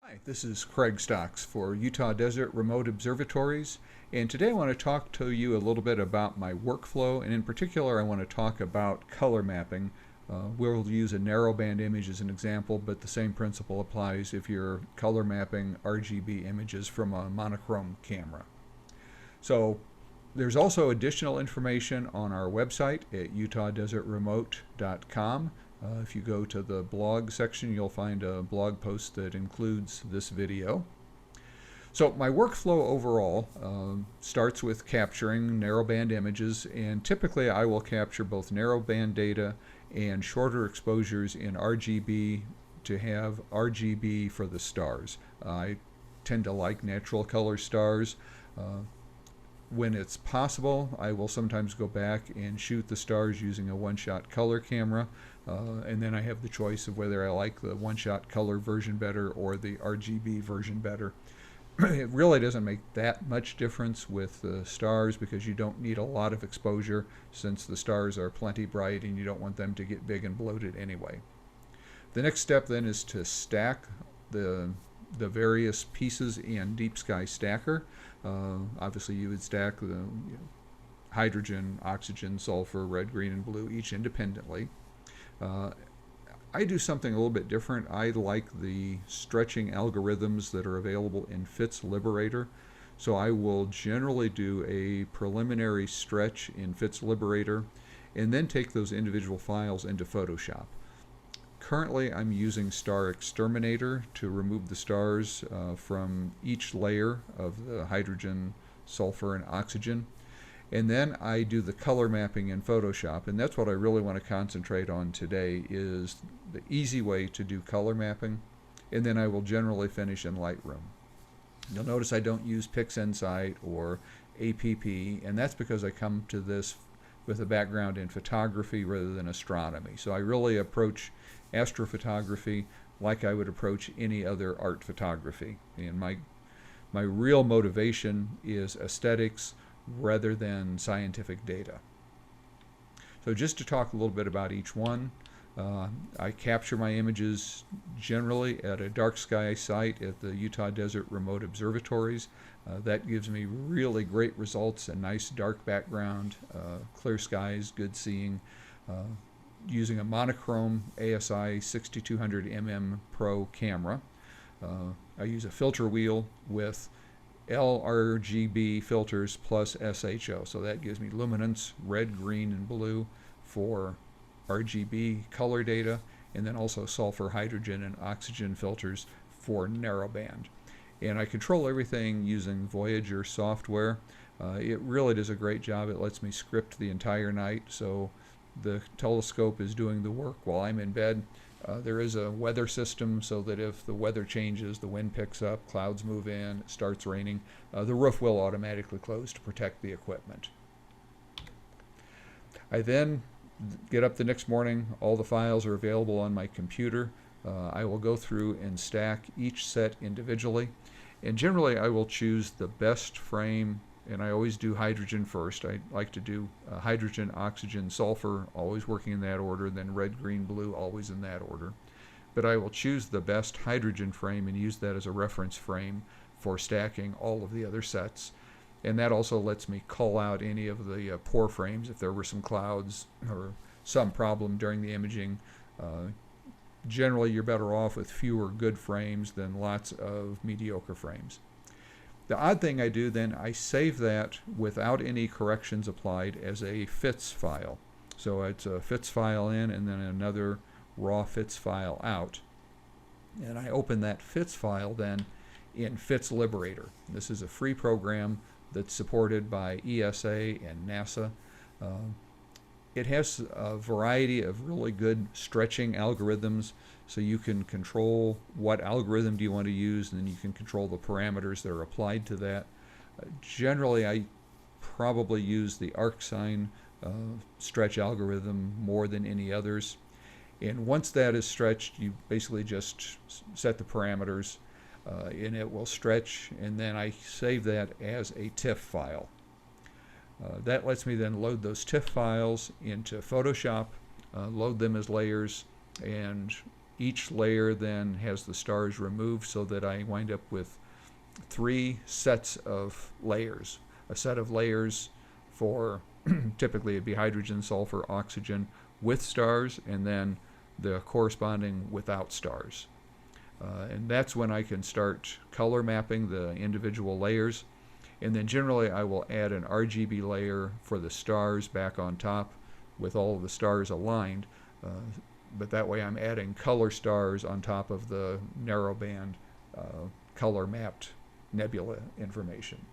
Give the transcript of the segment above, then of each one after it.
Hi, this is Craig Stocks for Utah Desert Remote Observatories, and today I want to talk to you a little bit about my workflow, and in particular I want to talk about color mapping. We'll use a narrowband image as an example, but the same principle applies if you're color mapping RGB images from a monochrome camera. So there's also additional information on our website at utahdesertremote.com. If you go to the blog section, you'll find a blog post that includes this video. So my workflow overall starts with capturing narrowband images, and typically I will capture both narrowband data and shorter exposures in RGB to have RGB for the stars. I tend to like natural color stars. When it's possible, I will sometimes go back and shoot the stars using a one-shot color camera, and then I have the choice of whether I like the one-shot color version better or the RGB version better. It really doesn't make that much difference with the stars because you don't need a lot of exposure since the stars are plenty bright and you don't want them to get big and bloated anyway. The next step then is to stack the various pieces in Deep Sky Stacker. Obviously you would stack the hydrogen, oxygen, sulfur, red, green, and blue each independently. I do something a little bit different. I like the stretching algorithms that are available in FITS Liberator. So I will generally do a preliminary stretch in FITS Liberator and then take those individual files into Photoshop. Currently I'm using Star Exterminator to remove the stars from each layer of the hydrogen, sulfur, and oxygen. And then I do the color mapping in Photoshop, and that's what I really want to concentrate on today, is the easy way to do color mapping, and then I will generally finish in Lightroom. You'll notice I don't use PixInsight or APP, and that's because I come to this with a background in photography rather than astronomy. So I really approach astrophotography like I would approach any other art photography. And my real motivation is aesthetics rather than scientific data. So just to talk a little bit about each one, I capture my images generally at a dark sky site at the Utah Desert Remote Observatories. That gives me really great results, a nice dark background, clear skies, good seeing, using a Monochrome ASI6200MM Pro camera. I use a filter wheel with LRGB filters plus SHO, so that gives me luminance, red, green, and blue for RGB color data, and then also sulfur, hydrogen, and oxygen filters for narrowband. And I control everything using Voyager software. It really does a great job. It lets me script the entire night, so the telescope is doing the work while I'm in bed. There is a weather system so that if the weather changes, the wind picks up, clouds move in, it starts raining, the roof will automatically close to protect the equipment. I then get up the next morning. All the files are available on my computer. I will go through and stack each set individually, and generally I will choose the best frame, and I always do hydrogen first. I like to do hydrogen, oxygen, sulfur, always working in that order, then red, green, blue, always in that order. But I will choose the best hydrogen frame and use that as a reference frame for stacking all of the other sets. And that also lets me call out any of the poor frames if there were some clouds or some problem during the imaging. Generally, you're better off with fewer good frames than lots of mediocre frames. The odd thing I do then, I save that without any corrections applied as a FITS file. So it's a FITS file in and then another raw FITS file out. And I open that FITS file then in FITS Liberator. This is a free program that's supported by ESA and NASA. It has a variety of really good stretching algorithms, so you can control what algorithm do you want to use, and then you can control the parameters that are applied to that. Generally, I probably use the ArcSine stretch algorithm more than any others. And once that is stretched, you basically just set the parameters, and it will stretch, and then I save that as a TIFF file. That lets me then load those TIFF files into Photoshop, load them as layers, and Each layer then has the stars removed so that I wind up with 3 sets of layers. A set of layers for typically it'd be hydrogen, sulfur, oxygen with stars, and then the corresponding without stars. And that's when I can start color mapping the individual layers. And then generally I will add an RGB layer for the stars back on top with all of the stars aligned. But that way I'm adding color stars on top of the narrowband color mapped nebula information.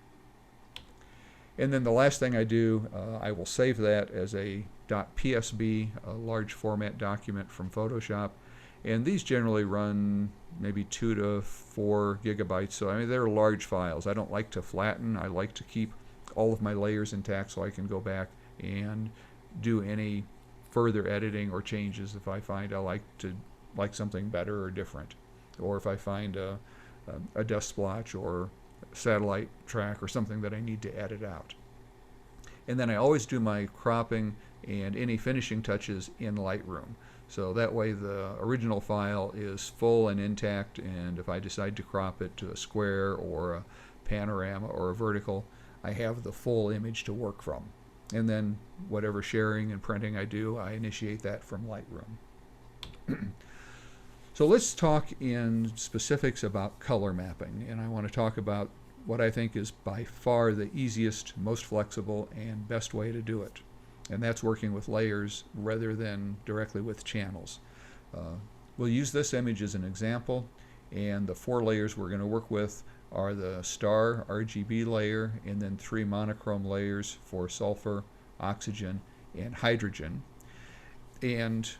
And then the last thing I do, I will save that as a .psb, a large format document from Photoshop. And these generally run maybe 2 to 4 gigabytes. So I mean, they're large files. I don't like to flatten. I like to keep all of my layers intact so I can go back and do any further editing or changes if I find I like something better or different, or if I find a dust splotch or satellite track or something that I need to edit out. And then I always do my cropping and any finishing touches in Lightroom. So that way the original file is full and intact, and if I decide to crop it to a square or a panorama or a vertical, I have the full image to work from. And then whatever sharing and printing I do, I initiate that from Lightroom. So let's talk in specifics about color mapping, and I want to talk about what I think is by far the easiest, most flexible, and best way to do it. And that's working with layers rather than directly with channels. We'll use this image as an example, and the 4 layers we're going to work with are the star RGB layer and then 3 monochrome layers for sulfur, oxygen, and hydrogen. And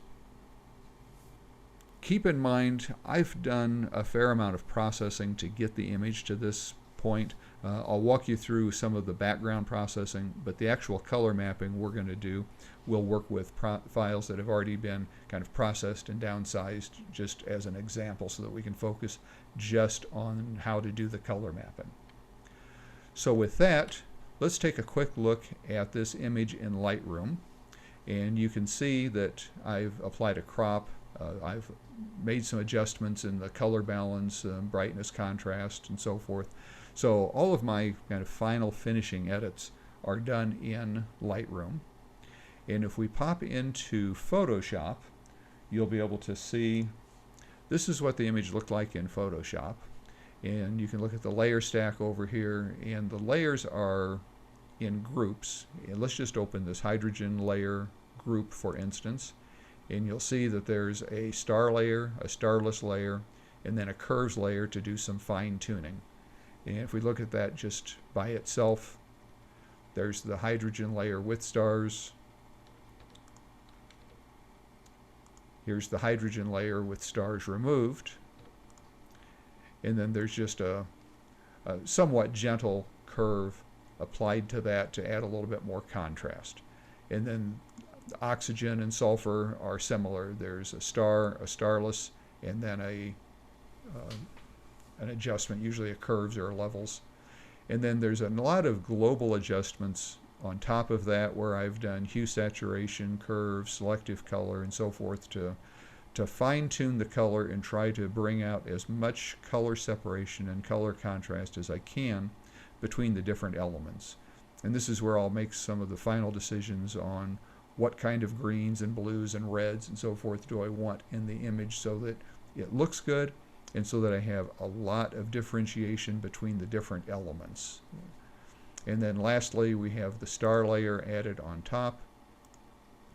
keep in mind, I've done a fair amount of processing to get the image to this point. I'll walk you through some of the background processing, but the actual color mapping we're going to do will work with files that have already been kind of processed and downsized, just as an example, so that we can focus just on how to do the color mapping. So with that, let's take a quick look at this image in Lightroom, and you can see that I've applied a crop. I've made some adjustments in the color balance, brightness, contrast, and so forth. So all of my kind of final finishing edits are done in Lightroom. And if we pop into Photoshop, you'll be able to see this is what the image looked like in Photoshop. And you can look at the layer stack over here, and the layers are in groups. And let's just open this hydrogen layer group, for instance. And you'll see that there's a star layer, a starless layer, and then a curves layer to do some fine tuning. And if we look at that just by itself, there's the hydrogen layer with stars. Here's the hydrogen layer with stars removed. And then there's just a somewhat gentle curve applied to that to add a little bit more contrast. And then oxygen and sulfur are similar. There's a star, a starless, and then an adjustment, usually a curves or levels. And then there's a lot of global adjustments on top of that, where I've done hue, saturation, curve, selective color, and so forth to fine-tune the color and try to bring out as much color separation and color contrast as I can between the different elements. And this is where I'll make some of the final decisions on what kind of greens and blues and reds and so forth do I want in the image so that it looks good and so that I have a lot of differentiation between the different elements. And then lastly, we have the star layer added on top.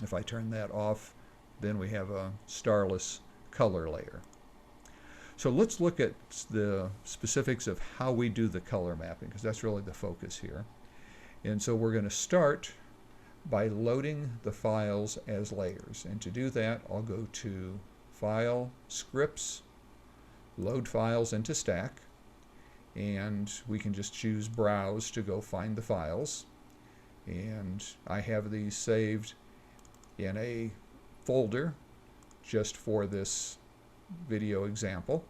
If I turn that off, then we have a starless color layer. So let's look at the specifics of how we do the color mapping, because that's really the focus here. And so we're going to start by loading the files as layers. And to do that, I'll go to File, Scripts, Load Files into Stack, and we can just choose Browse to go find the files. And I have these saved in a folder just for this video example.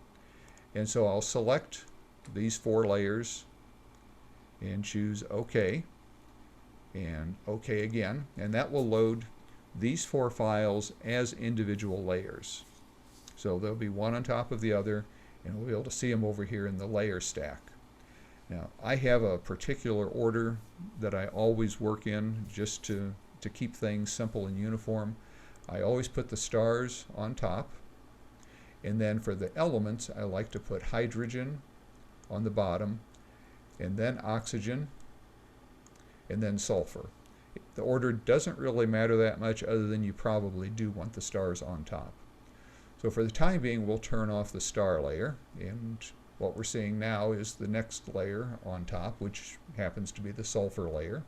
And so I'll select these 4 layers and choose OK, and OK again, and that will load these 4 files as individual layers. So they'll be one on top of the other, and we'll be able to see them over here in the layer stack. Now, I have a particular order that I always work in just to keep things simple and uniform. I always put the stars on top, and then for the elements, I like to put hydrogen on the bottom, and then oxygen, and then sulfur. The order doesn't really matter that much, other than you probably do want the stars on top. So for the time being, we'll turn off the star layer, and what we're seeing now is the next layer on top, which happens to be the sulfur layer.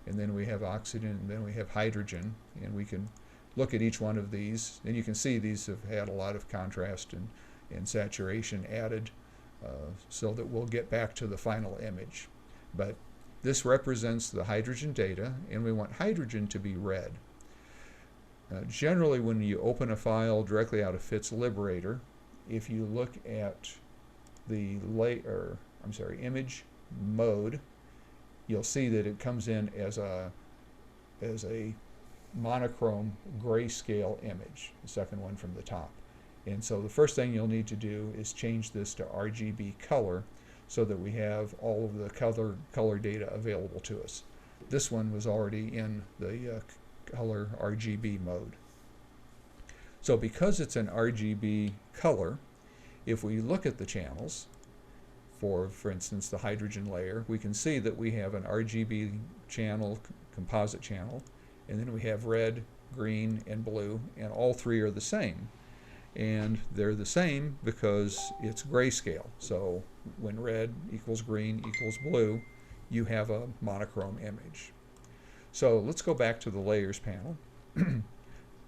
And then we have oxygen, and then we have hydrogen, and we can look at each one of these, and you can see these have had a lot of contrast and saturation added, so that we'll get back to the final image. But this represents the hydrogen data, and we want hydrogen to be red. Generally, when you open a file directly out of FITS Liberator, if you look at the image mode, you'll see that it comes in as a monochrome grayscale image, the second one from the top. And so the first thing you'll need to do is change this to RGB color, so that we have all of the color data available to us. This one was already in the color RGB mode. So because it's an RGB color, if we look at the channels, for instance the hydrogen layer, we can see that we have an RGB channel, composite channel, and then we have red, green, and blue, and all three are the same. And they're the same because it's grayscale. So when red equals green equals blue, you have a monochrome image. So let's go back to the layers panel.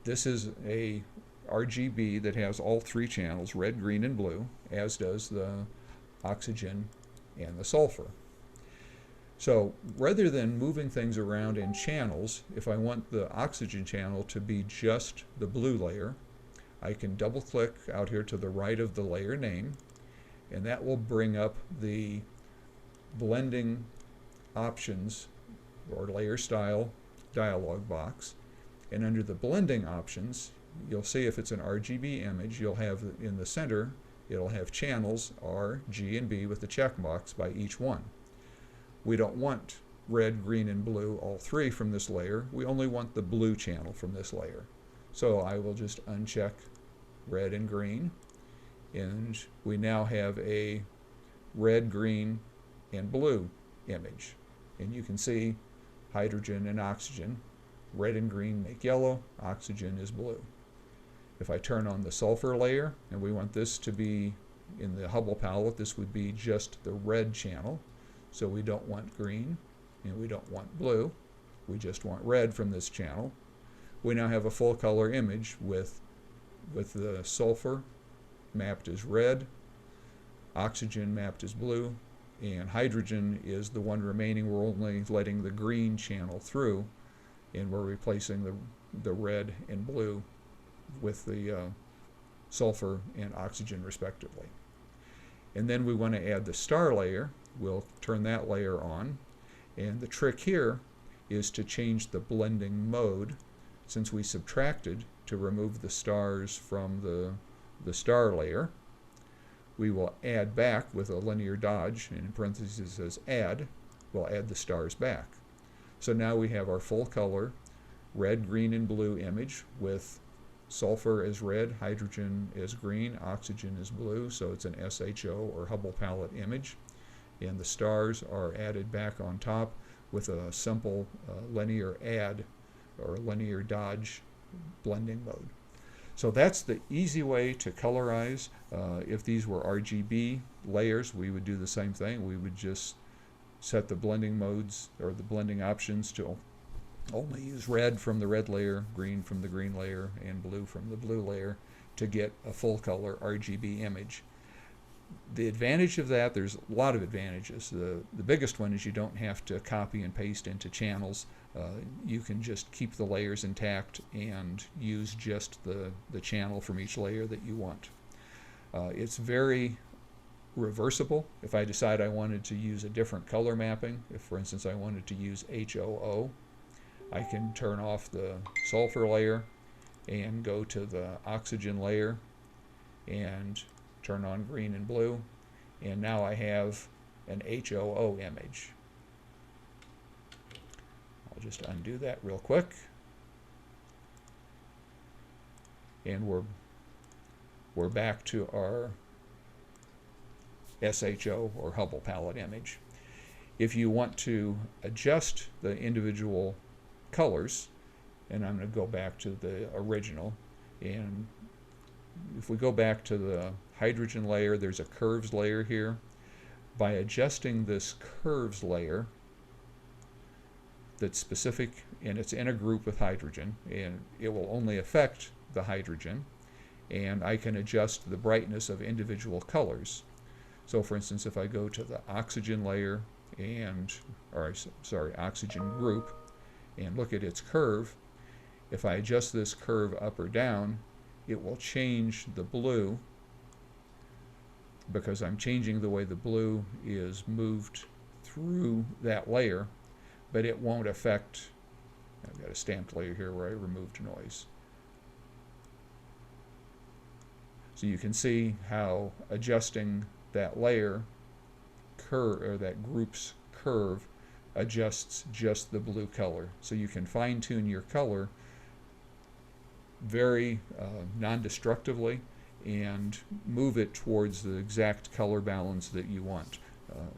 This is a RGB that has all three channels, red, green, and blue, as does the oxygen and the sulfur. So rather than moving things around in channels, if I want the oxygen channel to be just the blue layer, I can double click out here to the right of the layer name, and that will bring up the blending options or layer style dialog box. And under the blending options, you'll see if it's an RGB image, you'll have in the center, it'll have channels R, G, and B with the checkbox by each one. We don't want red, green, and blue, all three from this layer. We only want the blue channel from this layer. So I will just uncheck red and green, and we now have a red, green, and blue image. And you can see hydrogen and oxygen. Red and green make yellow, oxygen is blue. If I turn on the sulfur layer, and we want this to be in the Hubble palette, this would be just the red channel. So we don't want green, and we don't want blue. We just want red from this channel. We now have a full color image with the sulfur mapped as red, oxygen mapped as blue, and hydrogen is the one remaining. We're only letting the green channel through, and we're replacing the red and blue with the sulfur and oxygen respectively. And then we want to add the star layer. We'll turn that layer on, and the trick here is to change the blending mode. Since we subtracted to remove the stars from the star layer, we will add back with a linear dodge, and in parentheses it says add, we'll add the stars back. So now we have our full color red, green, and blue image with sulfur as red, hydrogen as green, oxygen as blue, so it's an SHO or Hubble palette image. And the stars are added back on top with a simple linear add or linear dodge blending mode. So that's the easy way to colorize. If these were RGB layers, we would do the same thing. We would just set the blending modes or the blending options to only use red from the red layer, green from the green layer, and blue from the blue layer to get a full color RGB image. The advantage of that, there's a lot of advantages. The biggest one is you don't have to copy and paste into channels. You can just keep the layers intact and use just the channel from each layer that you want. It's very reversible. If I decide I wanted to use a different color mapping, if for instance I wanted to use HOO, I can turn off the sulfur layer and go to the oxygen layer and turn on green and blue, and now I have an HOO image. I'll just undo that real quick, and we're back to our SHO or Hubble palette image. If you want to adjust the individual colors, and I'm going to go back to the original, and if we go back to the hydrogen layer, there's a curves layer here. By adjusting this curves layer that's specific, and it's in a group with hydrogen, and it will only affect the hydrogen, and I can adjust the brightness of individual colors. So for instance, if I go to the oxygen layer oxygen group, and look at its curve, if I adjust this curve up or down, it will change the blue, because I'm changing the way the blue is moved through that layer, but it won't affect, I've got a stamped layer here where I removed noise. So you can see how adjusting that layer curve, or that group's curve, adjusts just the blue color. So you can fine-tune your color very non-destructively and move it towards the exact color balance that you want.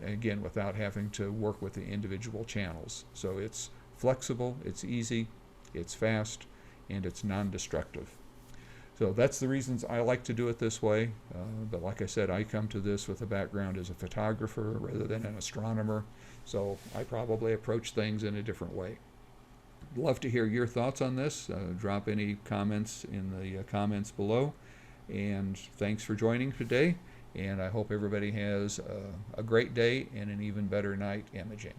Again, without having to work with the individual channels. So it's flexible, it's easy, it's fast, and it's non-destructive. So that's the reasons I like to do it this way. But like I said, I come to this with a background as a photographer rather than an astronomer. So I probably approach things in a different way. Love to hear your thoughts on this. Drop any comments in the comments below. And thanks for joining today. And I hope everybody has a great day and an even better night imaging.